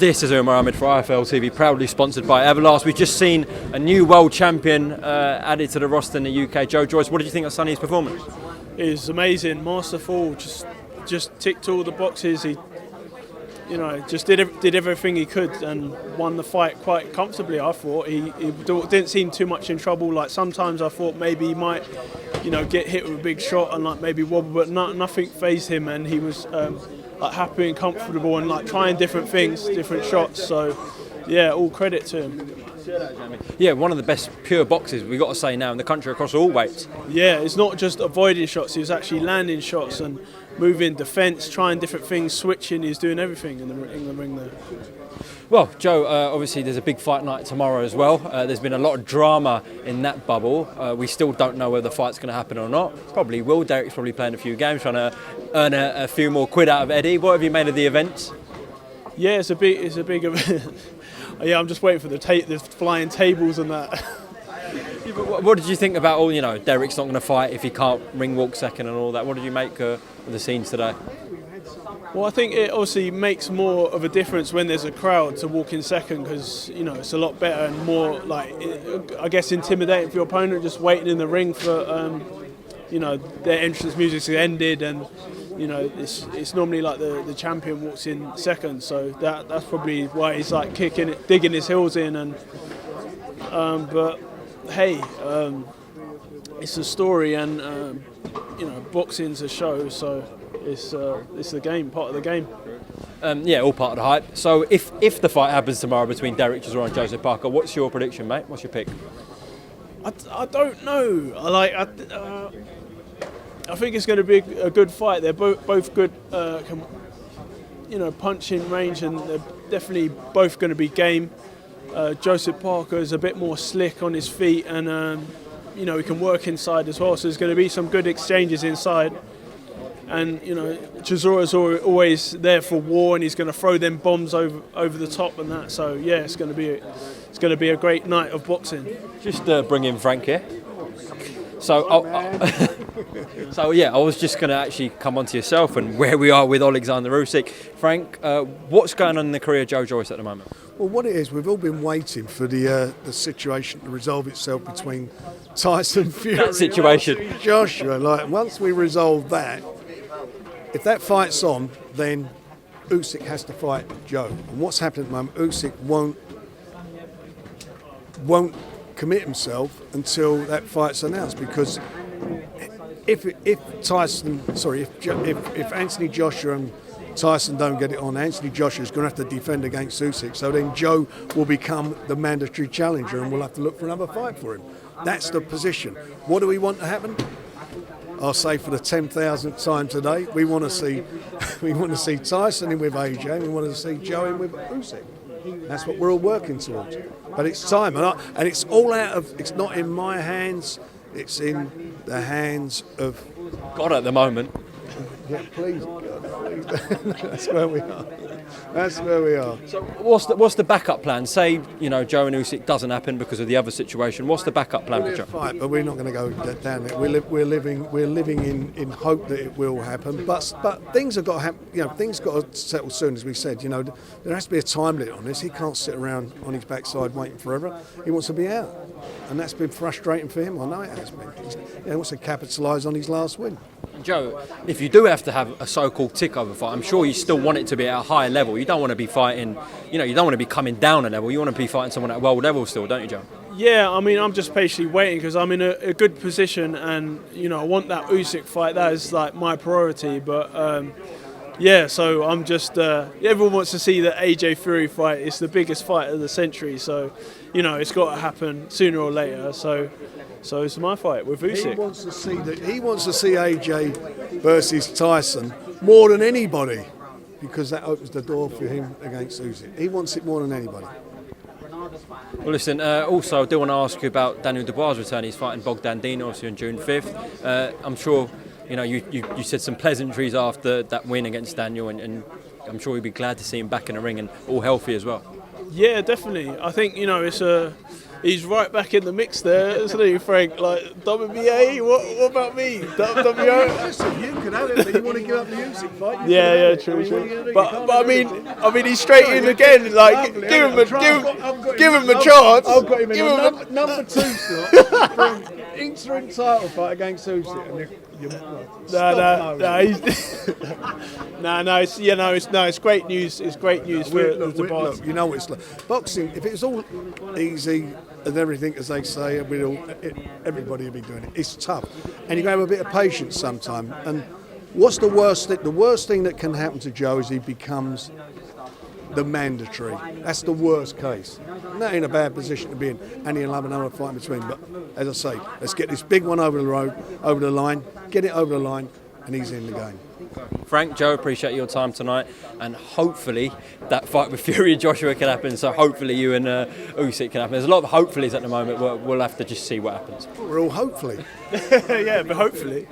This is Umar Ahmed for IFL TV, proudly sponsored by Everlast. We've just seen a new world champion added to the roster in the UK, Joyce. What did you think of Sonny's performance? It was amazing, masterful. Just ticked all the boxes. He, just did everything he could and won the fight quite comfortably. I thought he didn't seem too much in trouble. Like sometimes I thought maybe he might, get hit with a big shot and like maybe wobble, but nothing fazed him, and he was like happy and comfortable and like trying different things, different shots. So yeah, all credit to him. Yeah, one of the best pure boxers we've got to say now in the country across all weights. Yeah, it's not just avoiding shots, he was actually landing shots and moving defence, trying different things, switching. He's doing everything in the ring there. Well, Joe, obviously there's a big fight night tomorrow as well. There's been a lot of drama in that bubble. We still don't know whether the fight's going to happen or not. Probably will. Derek's probably playing a few games, trying to earn a few more quid out of Eddie. What have you made of the events? Yeah, it's a big event. Yeah, I'm just waiting for the flying tables and that. Yeah, but what did you think about all, Derek's not going to fight if he can't ring walk second and all that? What did you make of the scenes today? Well, I think it obviously makes more of a difference when there's a crowd to walk in second, because it's a lot better and more I guess intimidating for your opponent, just waiting in the ring for their entrance music's ended, and it's normally like the champion walks in second, so that's probably why he's like digging his heels in, and but hey, it's a story, and boxing's a show, so it's the game, part of the game. Yeah, all part of the hype. So if the fight happens tomorrow between Derek Chisora and Joseph Parker, what's your prediction, mate? What's your pick? I don't know. I think it's going to be a good fight. They're both good, punching range, and they're definitely both going to be game. Joseph Parker is a bit more slick on his feet, and he can work inside as well. So there's going to be some good exchanges inside. And Chisora's always there for war, and he's going to throw them bombs over the top and that. So yeah, it's going to be a great night of boxing. Just bring in Frank here. So I was just going to actually come on to yourself and where we are with Alexander Usyk. Frank, what's going on in the career of Joe Joyce at the moment? Well, what it is, we've all been waiting for the situation to resolve itself between Tyson Fury that situation. and Joshua. Like, once we resolve that, if that fight's on, then Usyk has to fight Joe. And what's happening at the moment, Usyk won't commit himself until that fight's announced, because if Anthony Joshua and Tyson don't get it on, Anthony Joshua's going to have to defend against Usyk, so then Joe will become the mandatory challenger and we'll have to look for another fight for him. That's the position. What do we want to happen? I'll say for the 10,000th time today, we want to see Tyson in with AJ, and we want to see Joe in with Usyk. That's what we're all working towards. But it's time, and it's all out of. It's not in my hands. It's in the hands of God at the moment. Yeah, please, God, please. That's where we are. That's where we are. So what's the backup plan? Say Joe and Usyk doesn't happen because of the other situation. What's the backup plan for Joe? Fight, but we're not going to go down there. We're living in hope that it will happen. But things have got to happen. Things got to settle soon, as we said. There has to be a time limit on this. He can't sit around on his backside waiting forever. He wants to be out, and that's been frustrating for him. I know it has been. He wants to capitalise on his last win. Joe, if you do have to have a so-called tick-over fight, I'm sure you still want it to be at a higher level. You don't want to be fighting, you don't want to be coming down a level. You want to be fighting someone at world level still, don't you, Joe? Yeah, I'm just patiently waiting because I'm in a good position, and I want that Usyk fight. That is like my priority. But so I'm just everyone wants to see the AJ Fury fight. It's the biggest fight of the century, so it's got to happen sooner or later. So it's my fight with Usyk. He wants to see AJ versus Tyson more than anybody, because that opens the door for him against Usyk. He wants it more than anybody. Well, listen, also I do want to ask you about Daniel Dubois' return. He's fighting Bogdan Dino, obviously, on June 5th. I'm sure you said some pleasantries after that win against Daniel, and I'm sure you'd be glad to see him back in the ring and all healthy as well. Yeah, definitely. I think it's he's right back in the mix there, isn't he, Frank? Like, WBA, what about me? WBO? Listen, you can have it, but you want to give up the Usyk fight. Yeah, true. But I mean, he's straight in again. Like, give him a chance. I've got him in a number 2 slot for an interim title fight against Usyk. It's great news. It's great news for the Dubois. Look, you know what it's like. Boxing, if it's all easy and everything, as they say, everybody will be doing it. It's tough. And you got to have a bit of patience sometimes. And what's the worst thing? The worst thing that can happen to Joe is he becomes the mandatory. That's the worst case. And that ain't a bad position to be in. And he'll have another fight in between. But as I say, let's get this big one over the line, get it over the line, and he's in the game. Frank, Joe, appreciate your time tonight, and hopefully that fight with Fury and Joshua can happen. So hopefully you and Usyk can happen. There's a lot of hopefullys at the moment. We'll have to just see what happens. We're all hopefully. Yeah, but hopefully.